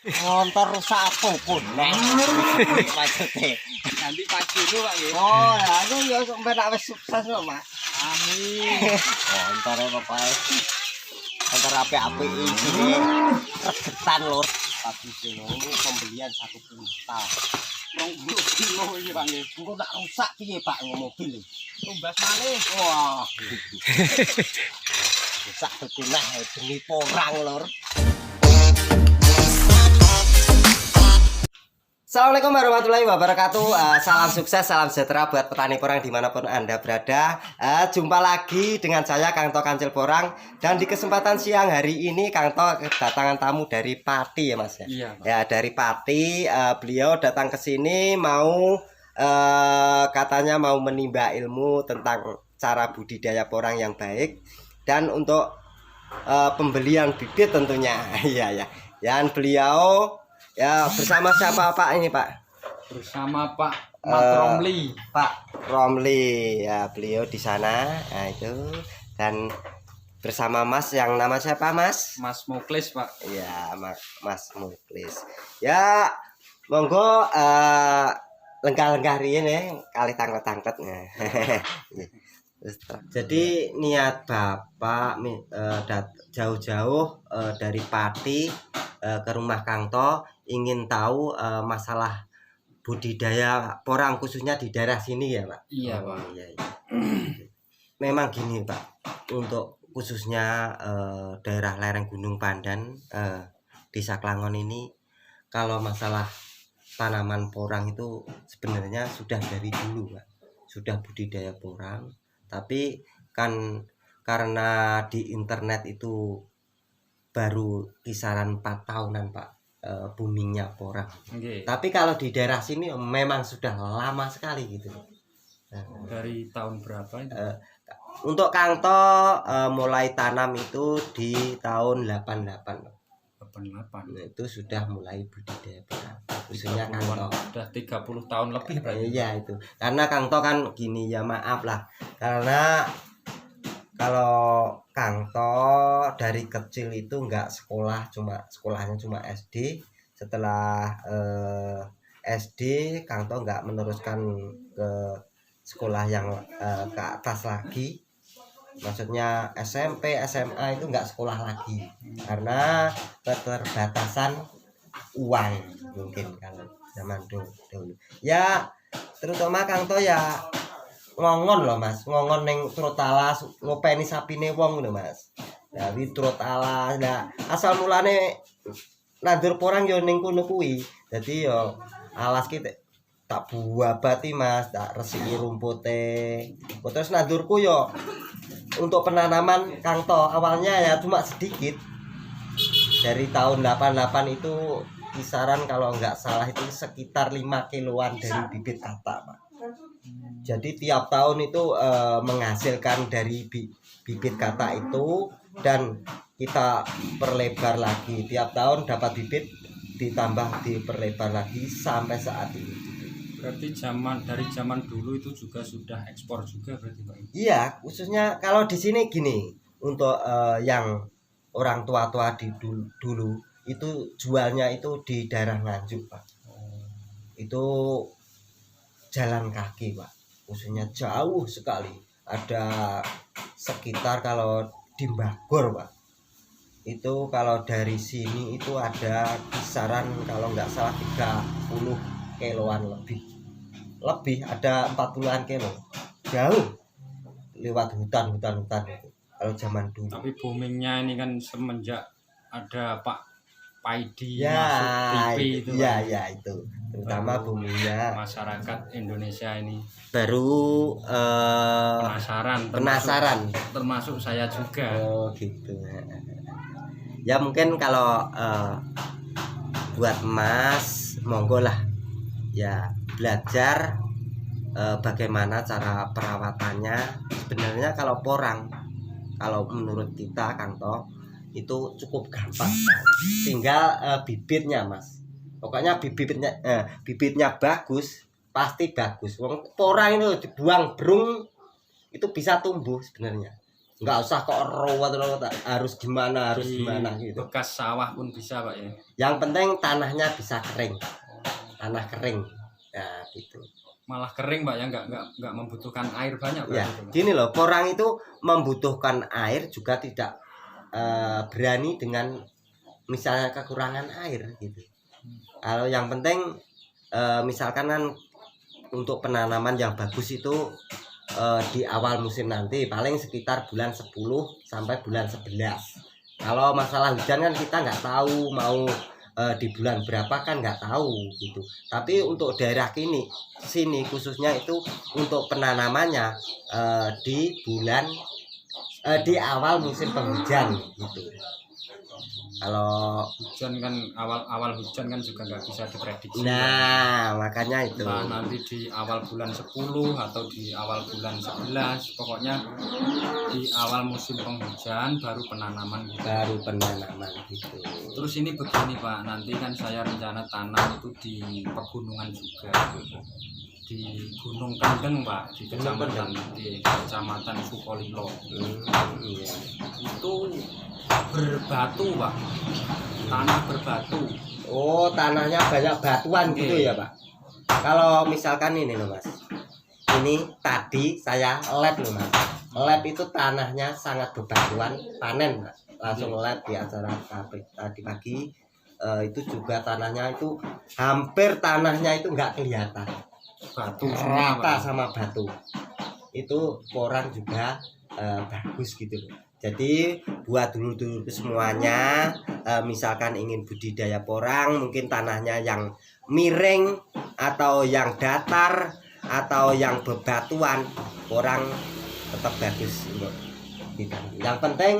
Ngontor rusak apa pun nek maksudnya Nanti pagi dulu Pak nggih. oh ya aku ya sampai nak wis sukses kok Mak. Amin. Ngontor pokoknya ngontor apik-apik iki regetan lur tapi sino pembelian 1 kuintal 20 kilo iki Pak nggih. engko nak rusak piye Pak mobil Tumbas malih. wah rusak bekunah demi porang lur. Assalamualaikum warahmatullahi wabarakatuh. Salam sukses, salam sejahtera buat petani porang dimanapun Anda berada. Jumpa lagi dengan saya Kang To Kancil Porang. Dan di kesempatan siang hari ini Kang To kedatangan tamu dari Pati ya Mas ya. Iya Pak. Ya dari Pati. Beliau datang ke sini mau katanya mau menimba ilmu tentang cara budidaya porang yang baik dan untuk pembelian bibit tentunya. Iya ya. Dan beliau ya bersama siapa Pak ini Pak? Bersama Pak Mat Romli. Pak Romli ya beliau di sana. Nah itu dan bersama Mas yang nama siapa Mas? Mas Muklis Pak. Ya Mas Muklis. Ya monggo lengkah-lengkah ini kali tangket-tangket. Jadi niat Bapak jauh-jauh dari Pati ke rumah Kang To ingin tahu masalah budidaya porang khususnya di daerah sini ya Pak. Iya Pak. Iya, iya. Memang gini Pak, untuk khususnya daerah lereng Gunung Pandan, Desa Klangon ini, kalau masalah tanaman porang itu sebenarnya sudah dari dulu Pak, sudah budidaya porang, tapi kan karena di internet itu baru kisaran 4 tahunan Pak boomingnya porang. Okay. Tapi kalau di daerah sini memang sudah lama sekali gitu. Dari tahun berapa itu? Untuk Kang To mulai tanam itu di tahun 88. 88. Nah, itu sudah mulai budidaya porang. Khususnya Kang To. Sudah 30 tahun lebih berarti. Iya itu. Karena Kang To kan gini ya maaf lah. Karena kalau Kang To dari kecil itu enggak sekolah, sekolahnya cuma SD. Setelah SD Kang To enggak meneruskan ke sekolah yang ke atas lagi. Maksudnya SMP, SMA itu enggak sekolah lagi karena keterbatasan uang mungkin kalau zaman dulu. Ya terutama Kang To ya ngongon loh Mas, ngongon neng trot alas ngopeni sapine wong lho Mas. Lah wi trot alas. Nah, asal mulane nandur porang yo ning kono kuwi. Dadi yo alas ki tak buabati Mas, tak resiki rumpute. Terus nandurku yo untuk penanaman Kang To awalnya ya cuma sedikit. Dari tahun 88 itu kisaran kalau nggak salah itu sekitar 5 kiloan dari bibit kata Pak. Jadi tiap tahun itu menghasilkan dari bibit kata itu dan kita perlebar lagi. Tiap tahun dapat bibit ditambah diperlebar lagi sampai saat ini. Berarti dari zaman dulu itu juga sudah ekspor juga berarti Pak. Iya, khususnya kalau di sini gini, untuk yang orang tua-tua di dulu itu jualnya itu di daerah Nganjuk Pak. Itu jalan kaki Pak. Khususnya jauh sekali, ada sekitar kalau di Mbagor Pak itu kalau dari sini itu ada kisaran kalau nggak salah 30 kiloan lebih ada 40-an kilo jauh lewat hutan itu kalau zaman dulu. Tapi boomingnya ini kan semenjak ada Pak Paidi ya, masuk TV itu ya, Pak. Ya itu terutama boomingnya masyarakat Indonesia ini baru penasaran termasuk saya juga. Oh gitu ya. Mungkin kalau buat Mas monggo lah ya belajar bagaimana cara perawatannya. Sebenarnya kalau porang, kalau menurut kita Kang To itu cukup gampang, tinggal bibitnya Mas. Pokoknya bibitnya bagus, pasti bagus. Porang itu dibuang brung itu bisa tumbuh sebenarnya. nggak usah kok rawat harus gimana Di gitu. bekas sawah pun bisa Pak ya. Yang penting tanahnya bisa kering, tanah kering ya gitu. Malah kering Pak ya, nggak membutuhkan air banyak Pak, Ya gitu, Pak. gini loh, porang itu membutuhkan air juga tidak berani dengan misalnya kekurangan air gitu. Kalau yang penting misalkan kan untuk penanaman yang bagus itu di awal musim nanti paling sekitar bulan 10 sampai bulan 11. Kalau masalah hujan kan kita nggak tahu mau di bulan berapa kan nggak tahu gitu. Tapi untuk daerah sini khususnya itu untuk penanamannya di awal musim penghujan gitu. Kalau Hujan kan awal hujan kan juga nggak bisa diprediksi. nah makanya itu Nah, nanti di awal bulan 10 atau di awal bulan 11, pokoknya di awal musim penghujan baru penanaman gitu. baru penanaman gitu. Terus ini begini Pak, nanti kan saya rencana tanam itu di pegunungan juga, di Gunung Kendeng Pak, di kecamatan Sukolilo. Iya. Itu berbatu Pak, tanah berbatu. Oh, tanahnya banyak batuan gitu ya, Pak. Kalau misalkan ini loh, Mas. Ini tadi saya lab loh, Mas. Lab itu tanahnya sangat bebatuan, panen, Mas. Langsung lab di acara tadi pagi. Itu juga tanahnya itu hampir tanahnya itu nggak kelihatan. Batu semua Rata Pak. sama batu. Itu porang juga bagus gitu loh. Jadi buat dulur-dulur semuanya, misalkan ingin budidaya porang, mungkin tanahnya yang miring atau yang datar atau yang bebatuan, porang tetap bagus untuk ditanam. Yang penting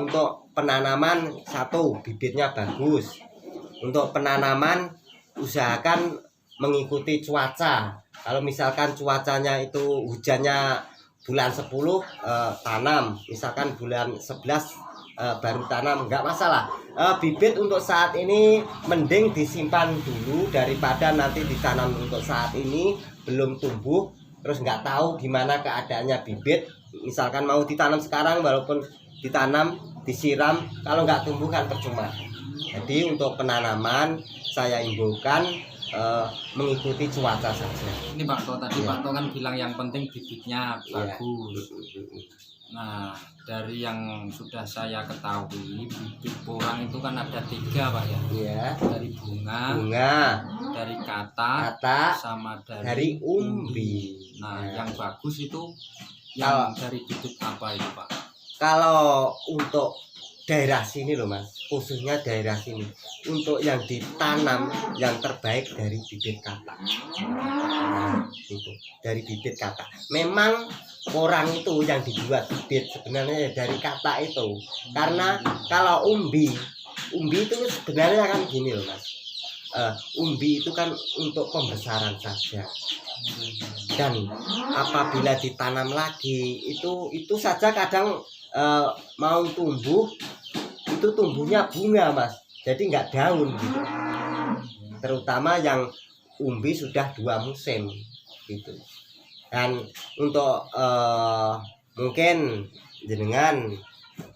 untuk penanaman satu bibitnya bagus. Untuk penanaman usahakan mengikuti cuaca. Kalau misalkan cuacanya itu hujannya bulan 10 tanam, misalkan bulan 11 baru tanam, nggak masalah. Bibit untuk saat ini mending disimpan dulu daripada nanti ditanam untuk saat ini belum tumbuh terus nggak tahu gimana keadaannya bibit. Misalkan mau ditanam sekarang walaupun ditanam disiram, kalau nggak tumbuh kan percuma. Jadi untuk penanaman saya imbaukan mengikuti cuaca saja. Ini Pak To tadi Ya. Pak To kan bilang yang penting bibitnya Ya. bagus. Nah, dari yang sudah saya ketahui, bibit porang itu kan ada 3 Pak ya. Ya. Dari bunga, dari kata, Kata sama dari umbi. Nah, Ya. yang bagus itu yang dari bibit apa itu Pak? Kalau untuk daerah sini loh Mas, khususnya daerah sini, untuk yang ditanam yang terbaik dari bibit kata. Nah, itu dari bibit kata. Memang porang itu yang dibuat bibit sebenarnya dari kata itu. Karena kalau umbi itu sebenarnya kan gini loh Mas. Umbi itu kan untuk pembesaran saja. Dan apabila ditanam lagi itu saja kadang mau tumbuh itu tumbuhnya bunga Mas, jadi nggak daun gitu. Terutama yang umbi sudah 2 musim gitu. Dan untuk mungkin jenengan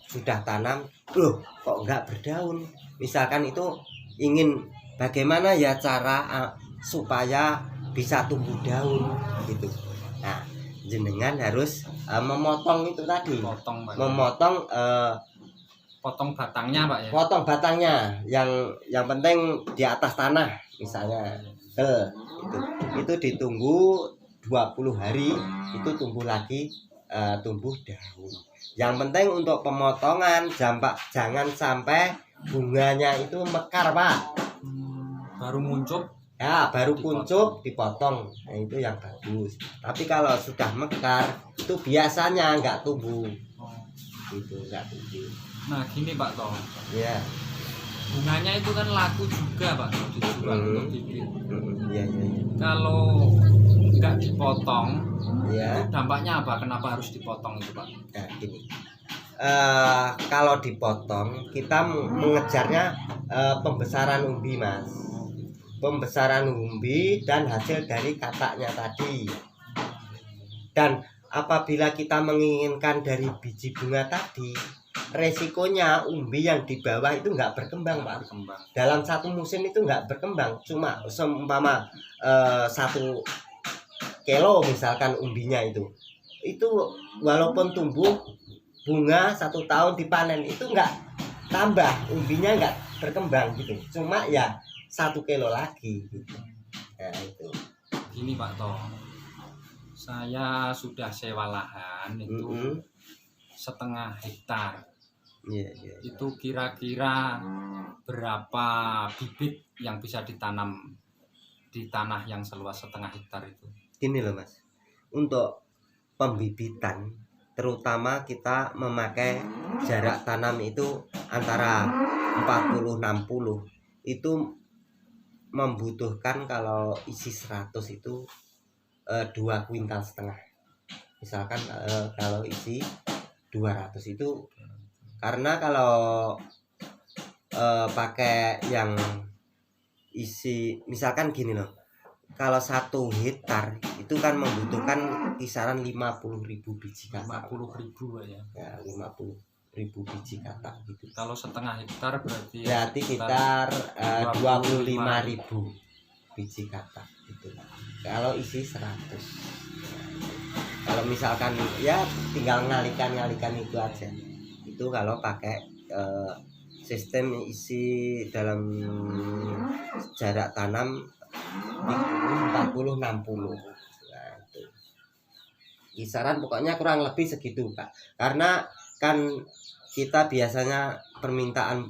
sudah tanam loh kok nggak berdaun, misalkan itu ingin bagaimana ya cara supaya bisa tumbuh daun gitu. Nah, jenengan harus memotong itu tadi, Potong Pak. memotong Potong batangnya Pak ya. potong batangnya yang penting di atas tanah misalnya. Itu ditunggu 20 hari itu tumbuh lagi, tumbuh daun. Yang penting untuk pemotongan jangan sampai bunganya itu mekar Pak. Baru muncul Ya baru kuncup dipotong, nah itu yang bagus. Tapi kalau sudah mekar itu biasanya nggak tumbuh, gitu nggak tumbuh. Nah gini Pak Toh, Ya, bunganya itu kan laku juga Pak kalau dijual untuk bibit. ya. Kalau nggak dipotong, Ya, itu dampaknya apa? Kenapa harus dipotong itu Pak? nah gini. Kalau dipotong kita mengejarnya pembesaran umbi Mas. Pembesaran umbi dan hasil dari kataknya tadi. Dan apabila kita menginginkan dari biji bunga tadi, resikonya umbi yang di bawah itu nggak berkembang, Pak. Berkembang. Dalam satu musim itu nggak berkembang, cuma seumpama 1 kilo misalkan umbinya itu walaupun tumbuh bunga 1 tahun dipanen itu nggak tambah, umbinya nggak berkembang gitu, cuma ya 1 kilo lagi gitu. Nah itu Gini Pak Toh, saya sudah sewa lahan itu setengah hektar. Iya, iya. Itu kira-kira berapa bibit yang bisa ditanam di tanah yang seluas setengah hektar itu? Gini loh Mas, untuk pembibitan terutama kita memakai jarak tanam itu antara 40-60, itu membutuhkan kalau isi 100 itu 2,5 kuintal. Misalkan kalau isi 200 itu, karena kalau pakai yang isi misalkan gini loh, kalau 1 hektar itu kan membutuhkan kisaran 50.000 biji katak. 50.000 ya. Ya 50.000 biji katak gitu. Kalau setengah hektar berarti sekitar 25.000 biji katak gitu. Kalau isi 100. Kalau misalkan ya tinggal ngalikan itu aja. Itu kalau pakai sistem isi dalam jarak tanam 40-60. Nah, itu kisaran pokoknya kurang lebih segitu Pak, karena kan kita biasanya permintaan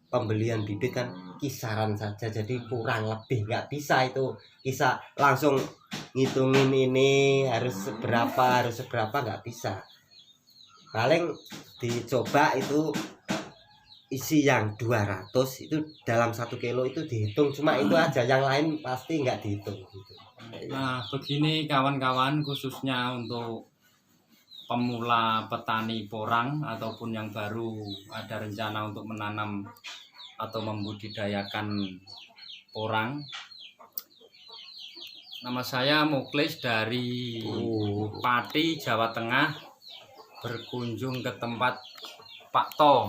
pembelian bibit kan kisaran saja, jadi kurang lebih nggak bisa itu bisa langsung ngitungin ini harus seberapa nggak bisa. Paling dicoba itu isi yang 200 itu dalam 1 kilo itu dihitung, cuma itu aja, yang lain pasti nggak dihitung gitu. Nah begini kawan-kawan, khususnya untuk pemula petani porang ataupun yang baru ada rencana untuk menanam atau membudidayakan porang. Nama saya Muklis dari Pati, Jawa Tengah, berkunjung ke tempat Pak To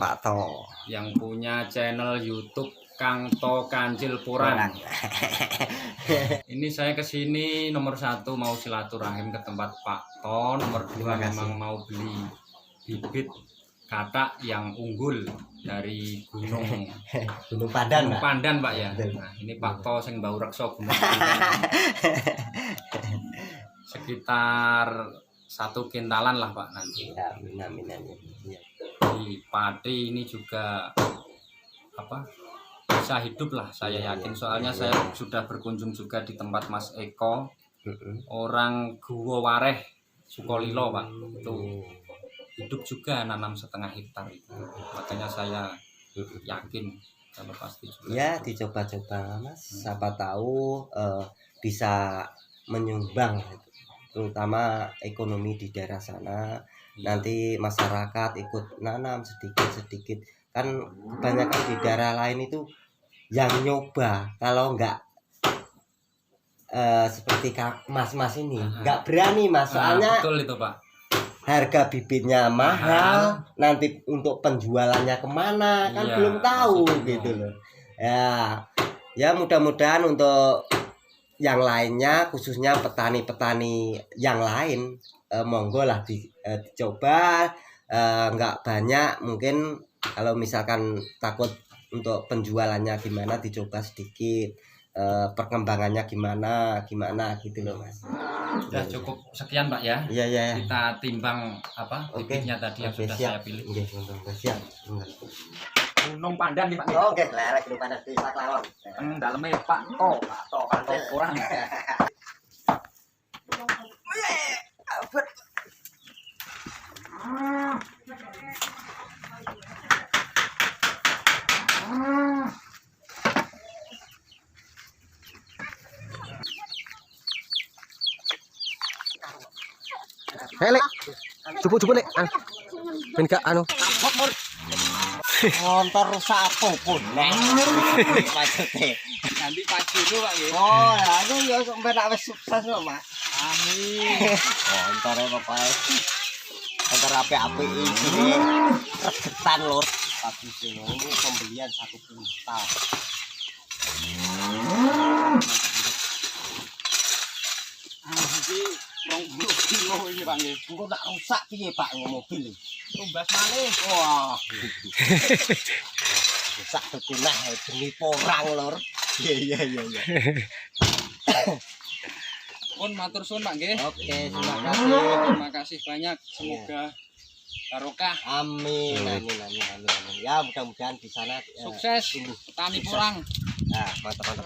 yang punya channel YouTube Kang To Kancil Porang. Ini saya kesini nomor 1 mau silaturahim ke tempat Pak To, nomor 2 memang mau beli bibit katak yang unggul dari Gunung Pandan Pak ya. Nah ini Pak To sing bau reksa Gunung Pandan. Sekitar 1 kintalan lah Pak nanti. Ya, amin. Di padi ini juga bisa hidup lah, saya yakin, soalnya saya sudah berkunjung juga di tempat Mas Eko, orang Guwo Wareh Sukolilo Pak, itu hidup juga nanam setengah hektar itu, makanya saya yakin kalau pasti juga ya dicoba-coba Mas, siapa tahu bisa menyumbang terutama ekonomi di daerah sana. Nanti masyarakat ikut nanam sedikit kan, kebanyakan di daerah lain itu yang nyoba, kalau enggak seperti mas ini enggak berani Mas, soalnya betul itu Pak, harga bibitnya mahal, nanti untuk penjualannya kemana kan belum tahu gitu loh ya. Mudah-mudahan untuk yang lainnya, khususnya petani-petani yang lain, monggo lah dicoba, nggak banyak mungkin, kalau misalkan takut untuk penjualannya gimana, dicoba sedikit, perkembangannya gimana gitu loh Mas. Sudah cukup sekian Pak ya. Iya. Kita timbang bibitnya tadi yang sudah siap. saya pilih. Siap. Gunung Pandan nih Pak. Oke, lelek Gunung Pandan di Saklawon. Dalamnya Pak To Porang. Lek, cupu lek, ben gak anu. Motor rusak apa pun. Maksudnya. Nanti pagi dulu Pak ya. Oh, aku ya sampai nak wis sukses kok, Mas. Amin. Motor ya Bapak. Motor api-api ini regetan lur. Bagus ini pembelian 1 kuintal. Iki 20 kilo ini Pak nggih. Engko tak rusak piye Pak mobil iki? Tumbas malih. Wah. Rusak bekunah demi porang lur. Iya. Pun matur suwun Pak nggih. Oke, terima Terima kasih banyak. Semoga barokah. Amin. Ya mudah-mudahan di sana Sukses petani porang. Nah, mantap.